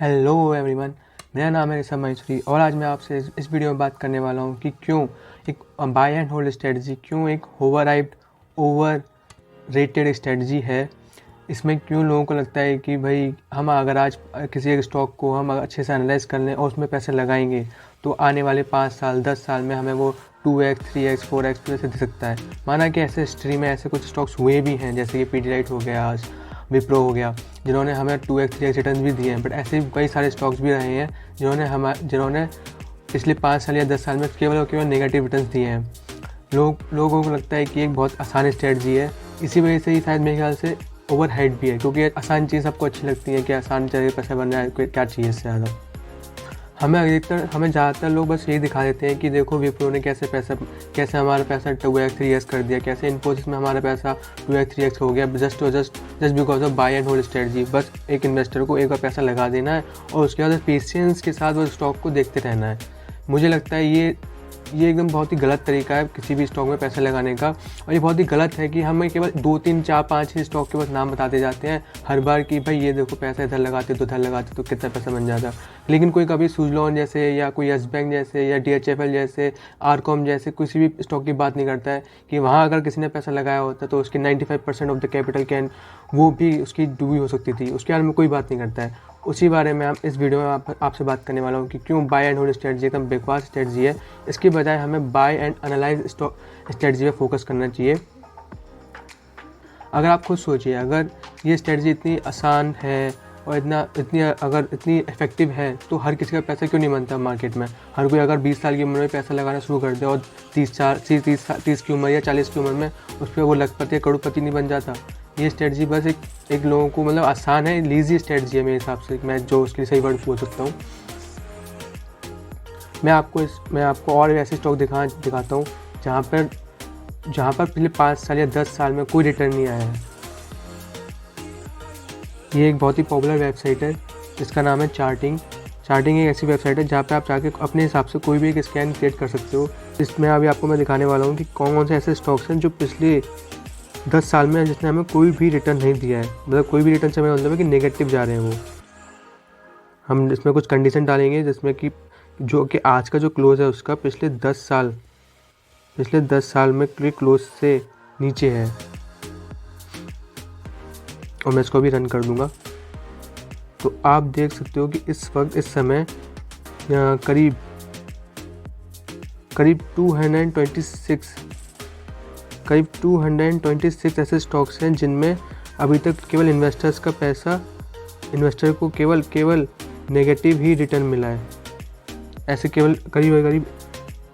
Hello everyone, मेरा नाम है ऋषभ महेश्वरी और आज मैं आपसे इस वीडियो में बात करने वाला हूँ कि क्यों एक बाय एंड होल्ड स्ट्रेटजी क्यों एक ओवर रेटेड स्ट्रेटजी है। इसमें क्यों लोगों को लगता है कि भाई हम अगर आज किसी एक स्टॉक को हम अच्छे से एनालाइज कर लें और उसमें पैसे लगाएंगे तो आने वाले 5 साल 10 साल में हमें वो 2x 3x 4x जैसे दिख सकता है। माना कि ऐसे हिस्ट्री में ऐसे कुछ स्टॉक्स हुए भी हैं, जैसे कि पीडीलाइट हो गया, आज विप्रो हो गया, जिन्होंने हमें 2x 3x रिटर्न भी दिए हैं। बट ऐसे कई सारे स्टॉक्स भी रहे हैं जिन्होंने पिछले 5 साल या 10 साल में केवल और केवल नेगेटिव रिटर्न दिए हैं। लोगों को लगता है कि एक बहुत आसान स्ट्रेटजी है, इसी वजह से ही शायद मेरे ख्याल से ओवर हाइट भी है, क्योंकि आसान चीज़ सबको अच्छी लगती है कि आसान जगह पैसा बन रहा है, क्या चाहिए इससे ज़्यादा। हमें ज़्यादातर लोग बस यही दिखा देते हैं कि देखो विप्रो ने कैसे हमारा पैसा 2x 3x कर दिया, कैसे इन्फोसिस में हमारा पैसा 2x 3x हो गया just because of buy and hold strategy. बस एक इन्वेस्टर को एक बार पैसा लगा देना है और उसके बाद पेशेंस के साथ वो स्टॉक को देखते रहना है। मुझे लगता है ये एकदम बहुत ही गलत तरीका है किसी भी स्टॉक में पैसा लगाने का, और ये बहुत ही गलत है कि हमें केवल 2 3 4 5 ही स्टॉक के बस नाम बताते जाते हैं हर बार कि भाई ये देखो पैसा इधर लगाते तो कितना पैसा बन जाता। लेकिन कोई कभी सुजलॉन जैसे या कोई यस बैंक जैसे या DHFL जैसे आरकॉम जैसे किसी भी स्टॉक की बात नहीं करता है कि वहाँ अगर किसी ने पैसा लगाया होता तो उसकी 95% ऑफ द कैपिटल वो भी उसकी डूबी हो सकती थी। उसके बारे में कोई बात नहीं करता है। उसी बारे में हम इस वीडियो में आपसे बात करने वाला हूँ कि क्यों बाय एंड होल्ड स्ट्रेटजी एकदम बेकार स्ट्रेटजी है। इसके बजाय हमें buy and analyse stock strategy पे फोकस करना चाहिए। अगर आप खुद सोचिए, अगर ये स्ट्रेटजी इतनी आसान है और इतनी इफेक्टिव है तो हर किसी का पैसा क्यों नहीं बनता मार्केट में। हर कोई अगर 20 साल की उम्र में पैसा लगाना शुरू कर दे और 30 की उम्र या 40 की उम्र में उस पर वो लखपति या करोड़पति नहीं बन जाता। ये स्ट्रेटजी बस एक लोगों को मतलब आसान है, लीजी स्ट्रेटजी है मेरे हिसाब से, मैं जो उसके लिए सही वर्ड बोल सकता हूँ। मैं आपको और ऐसे स्टॉक दिखाता हूँ जहाँ पर पिछले 5 साल या 10 साल में कोई रिटर्न नहीं आया है। ये एक बहुत ही पॉपुलर वेबसाइट है जिसका नाम है चार्टिंग एक ऐसी वेबसाइट है जहाँ पे आप जाके अपने हिसाब से कोई भी एक स्कैन क्रिएट कर सकते हो। इसमें अभी आपको मैं दिखाने वाला हूँ कि कौन से ऐसे स्टॉक्स हैं जो पिछले 10 साल में जिसने हमें कोई भी रिटर्न नहीं दिया है। मतलब कोई भी रिटर्न से मेरा मतलब है कि नेगेटिव जा रहे हैं वो। हम इसमें कुछ कंडीशन डालेंगे जिसमें कि जो कि आज का जो क्लोज है उसका पिछले 10 साल में क्लोज से नीचे है, और मैं इसको भी रन कर दूंगा। तो आप देख सकते हो कि इस समय करीब 226 ऐसे स्टॉक्स हैं जिनमें अभी तक केवल इन्वेस्टर को केवल नेगेटिव ही रिटर्न मिला है। ऐसे केवल करीब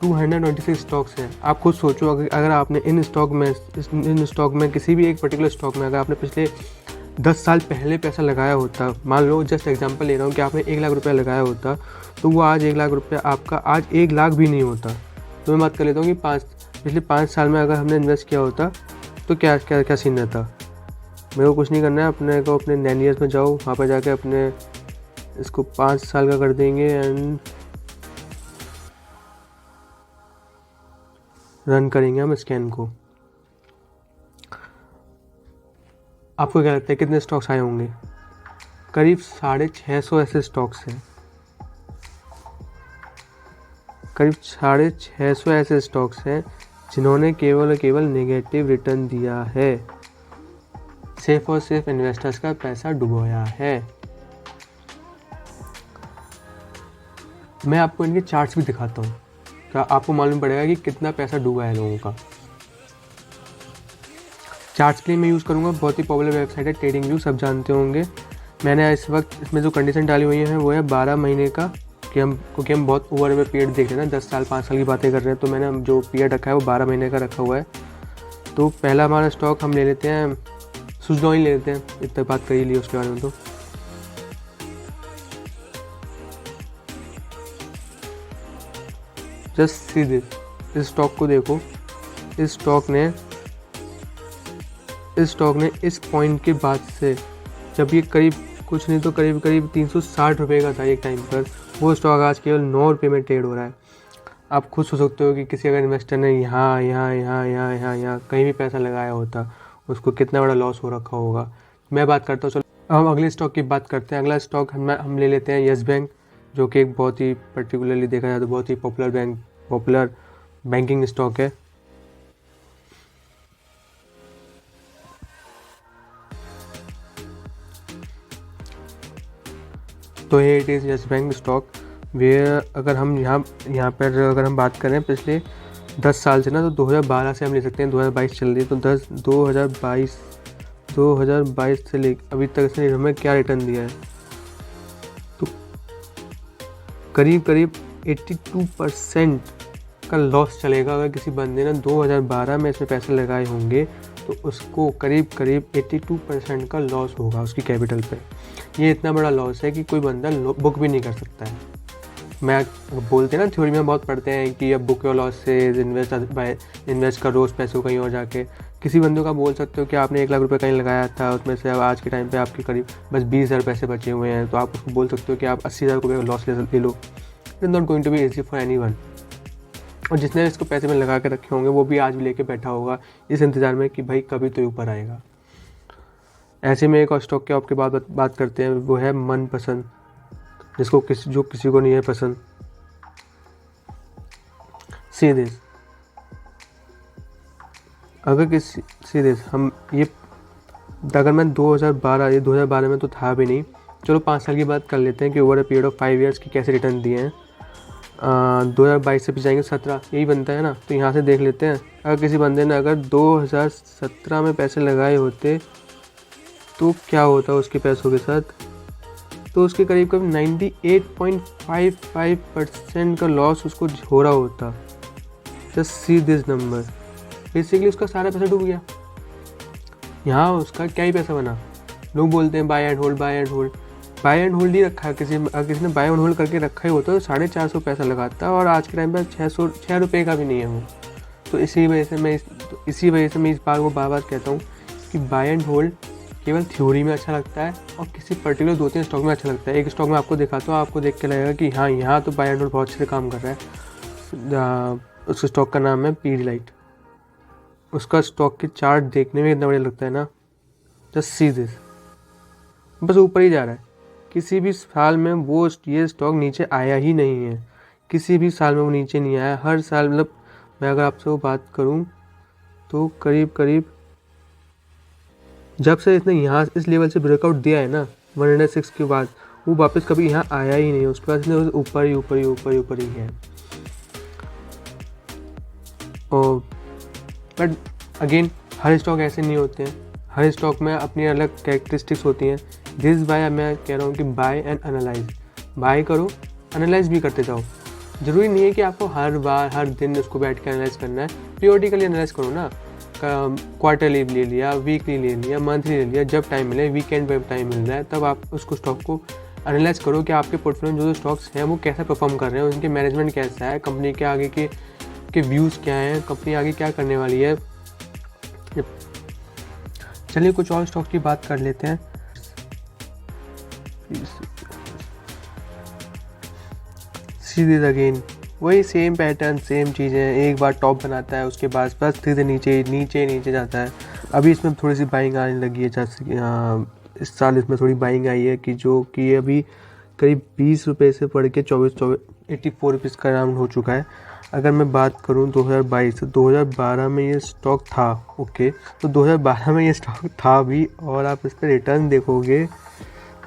226 स्टॉक्स हैं। आप खुद सोचो, अगर आपने इन स्टॉक में किसी भी एक पर्टिकुलर स्टॉक में अगर आपने पिछले 10 साल पहले पैसा लगाया होता, मान लो जस्ट एग्जांपल ले रहा हूँ कि आपने 1 लाख रुपया लगाया होता, तो वो आज 1 लाख रुपया आपका आज 1 लाख भी नहीं होता। तो मैं बात कर लेता हूँ कि पिछले 5 साल में अगर हमने इन्वेस्ट किया होता तो क्या सीन रहता। मेरे को कुछ नहीं करना है, अपने नैनियर्स में जाओ, वहाँ पर जाके अपने इसको 5 साल का कर देंगे एंड रन करेंगे हम स्कैन को। आपको क्या लगता है कितने स्टॉक्स आए होंगे? करीब 650 ऐसे स्टॉक्स हैं। करीब 650 ऐसे स्टॉक्स हैं जिन्होंने केवल नेगेटिव रिटर्न दिया है, सिर्फ और सिर्फ इन्वेस्टर्स का पैसा डुबोया है। मैं आपको इनके चार्ट्स भी दिखाता हूँ, तो आपको मालूम पड़ेगा कि कितना पैसा डूबा है लोगों का। चार्ट्स के लिए मैं यूज़ करूँगा बहुत ही पॉपुलर वेबसाइट है ट्रेडिंग व्यू, सब जानते होंगे। मैंने इस वक्त इसमें जो कंडीशन डाली हुई है वो है 12 महीने का, क्योंकि हम बहुत ओवर में पीरियड देख रहे हैं ना, 10 साल 5 साल की बातें कर रहे हैं, तो मैंने जो पीरियड रखा है वो 12 महीने का रखा हुआ है। तो पहला हमारा स्टॉक हम ले लेते हैं, सुजलॉन ले लेते हैं, इतना बात कर ही ली उसके बारे में। तो जस्ट सी दिस, इस स्टॉक को देखो। इस स्टॉक ने इस पॉइंट के बाद से, जब ये करीब 360 रुपये का था एक टाइम पर, वो स्टॉक आज केवल 9 रुपये में ट्रेड हो रहा है। आप खुद सोच सकते हो कि किसी अगर इन्वेस्टर ने यहाँ कहीं भी पैसा लगाया होता, उसको कितना बड़ा लॉस हो रखा होगा। मैं बात करता हूँ, चलो अब हम अगले स्टॉक की बात करते हैं। अगला स्टॉक हम ले लेते हैं यस बैंक, जो कि एक बहुत ही पर्टिकुलरली देखा जाए तो बहुत ही पॉपुलर बैंकिंग स्टॉक है। तो ये it is Yes Bank stock where अगर हम यहाँ पर अगर हम बात करें पिछले 10 साल से ना, तो 2012 से हम ले सकते हैं, 2022 चल रही है, तो 2022 से ले अभी तक इसने हमें क्या रिटर्न दिया है, तो करीब 82% का लॉस चलेगा। अगर किसी बंदे ने 2012 में इसमें पैसे लगाए होंगे तो उसको करीब 82% का लॉस होगा उसकी कैपिटल पे। ये इतना बड़ा लॉस है कि कोई बंदा बुक भी नहीं कर सकता है। मैं बोलते हैं ना, थ्योरी में बहुत पढ़ते हैं कि अब बुक योर लॉस से इन्वेस्ट करो उस पैसों कहीं और जाके। किसी बंदे का बोल सकते हो कि आपने 1 लाख रुपए कहीं लगाया था, उसमें से अब आज के टाइम पे आपके करीब बस 20,000 पैसे बचे हुए हैं, तो आप उसको बोल सकते हो कि आप 80,000 रुपये का लॉस ले लो। It is not going to be easy for anyone. और जिसने इसको पैसे में लगा के रखे होंगे वो भी आज भी लेके बैठा होगा इस इंतज़ार में कि भाई कभी तो ऊपर आएगा। ऐसे में एक और स्टॉक के आपके बात करते हैं, वो है मनपसंद, जो किसी को नहीं है पसंद। सी दिस, अगर मैं 2012 में तो था भी नहीं, चलो 5 साल की बात कर लेते हैं कि over a period of 5 years की कैसे रिटर्न दिए हैं। 2022 से भी जाएंगे 17, यही बनता है ना, तो यहाँ से देख लेते हैं। अगर किसी बंदे ने अगर 2017 में पैसे लगाए होते तो क्या होता उसके पैसों के साथ, तो उसके करीब 98.55% का लॉस उसको हो रहा होता। Just see this number, basically उसका सारा पैसा डूब गया। यहाँ उसका क्या ही पैसा बना। लोग बोलते हैं बाय एंड होल्ड ही रखा है। किसी ने बाय एंड होल्ड करके रखा ही होता तो 450 पैसा लगाता, और आज के टाइम पर 6 रुपये का भी नहीं है वो। तो इसी वजह से मैं इस बार को बार कहता हूँ कि बाय एंड होल्ड केवल थ्योरी में अच्छा लगता है और किसी पर्टिकुलर 2-3 स्टॉक में अच्छा लगता है। एक स्टॉक में आपको दिखाता हूँ, आपको देख के लगेगा कि हाँ यहाँ तो बाय एंड होल्ड बहुत अच्छे से काम कर रहा है। उस स्टॉक का नाम है पीडीलाइट। उसका स्टॉक के चार्ट देखने में इतना बढ़िया लगता है ना, जस्ट सी दिस, बस ऊपर ही जा रहा है। किसी भी साल में ये स्टॉक नीचे आया ही नहीं है, किसी भी साल में वो नीचे नहीं आया। हर साल, मतलब मैं अगर आपसे वो बात करूँ तो करीब जब से इसने यहाँ इस लेवल से ब्रेकआउट दिया है ना 106 के बाद, वो वापस कभी यहाँ आया ही नहीं है। उसके बाद इसने ऊपर ही है। और बट अगेन हर स्टॉक ऐसे नहीं होते हैं, हर स्टॉक में अपनी अलग कैरेक्टरिस्टिक्स होती हैं। दिस बाय मैं कह रहा हूँ कि बाय एंड एनालाइज, बाय करो, एनालाइज भी करते जाओ। ज़रूरी नहीं है कि आपको हर दिन उसको बैठ के एनालाइज करना है। पीरियडिकली एनालाइज करो ना, क्वार्टरली ले लिया, वीकली ले लिया, मंथली ले लिया, जब टाइम मिले, वीकेंड पे टाइम मिल रहा है तब आप उसको स्टॉक को एनालाइज करो कि आपके पोर्टफोलियो में जो स्टॉक्स हैं वो कैसा परफॉर्म कर रहे हैं, उनके मैनेजमेंट कैसा है, कंपनी के आगे के व्यूज़ क्या हैं, कंपनी आगे क्या करने वाली है। चलिए कुछ और स्टॉक की बात कर लेते हैं। सीरीज अगेन वही सेम पैटर्न, सेम चीज़ें। एक बार टॉप बनाता है, उसके बाद बस धीरे नीचे जाता है। अभी इसमें थोड़ी सी बाइंग आने लगी है, जैसे कि इस साल इसमें थोड़ी बाइंग आई है कि जो कि अभी करीब 20 रुपये से बढ़ के 84 रुपीज़ का अराउंड हो चुका है। अगर मैं बात करूं 2022 से 2012 में ये स्टॉक था, ओके, तो 2012 में ये स्टॉक था भी, और आप इस पर रिटर्न देखोगे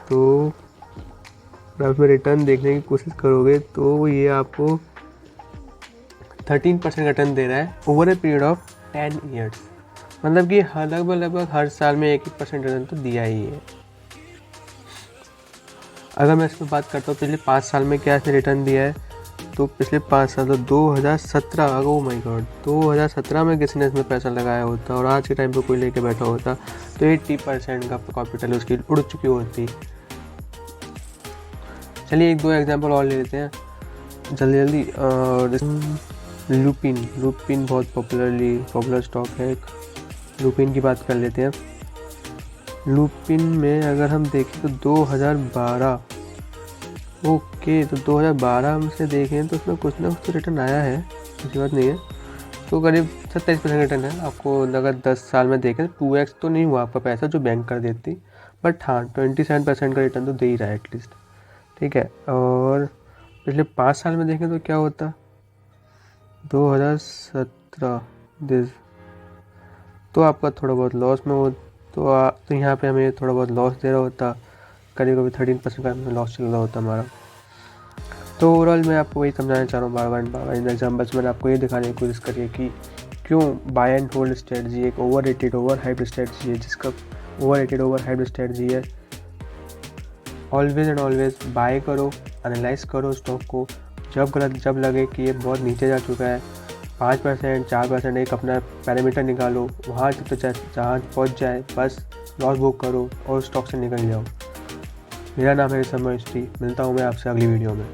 तो आप इसमें रिटर्न देखने की कोशिश करोगे तो ये आपको 13% रिटर्न दे रहा है over a period of 10 years. मतलब कि लगभग हर साल में 1% रिटर्न तो दिया ही है। अगर मैं इसमें बात करता हूँ पिछले 5 साल में क्या इसने रिटर्न दिया है, तो पिछले 5 साल तो 2017, ओ माय गॉड, 2017 में किसी ने इसमें पैसा लगाया होता और आज के टाइम पे कोई लेके बैठा होता तो 80% का कैपिटल उसकी उड़ चुकी होती। चलिए 1-2 एग्जांपल और ले लेते हैं जल्दी। लुपिन बहुत पॉपुलर स्टॉक है एक, लुपिन की बात कर लेते हैं। लुपिन में अगर हम देखें तो 2012, ओके, तो 2012 से देखें तो उसमें कुछ ना कुछ तो रिटर्न आया है, ऐसी बात नहीं है। तो करीब 27% रिटर्न है। आपको अगर 10 साल में देखें तो 2x तो नहीं हुआ आपका पैसा जो बैंक कर देती, बट हाँ 27% का रिटर्न तो दे ही रहा है एटलीस्ट, ठीक है। और पिछले 5 साल में देखें तो क्या होता, 2017 दिस, तो आपका थोड़ा बहुत लॉस में हो, तो यहाँ पे हमें थोड़ा बहुत लॉस दे रहा होता, करीब कभी 13% का लॉस चल रहा होता हमारा। तो ओवरऑल मैं आपको वही समझाना चाह रहा हूँ बार बार इन एग्जाम्पल्स मैंने आपको ये दिखाने की कोशिश करी है कि क्यों बाय एंड होल्ड स्ट्रेटजी एक over rated over hyped strategy है, जिसका over rated over hyped strategy है। ऑलवेज एंड ऑलवेज बाय करो, एनालाइज करो स्टॉक को, जब लगे कि ये बहुत नीचे जा चुका है, 5% 4% एक अपना पैरामीटर निकालो, वहाँ तो जहाँ पहुँच जाए बस लॉस बुक करो और स्टॉक से निकल जाओ। मेरा नाम है ऋषभ महेश्वरी, मिलता हूँ मैं आपसे अगली वीडियो में।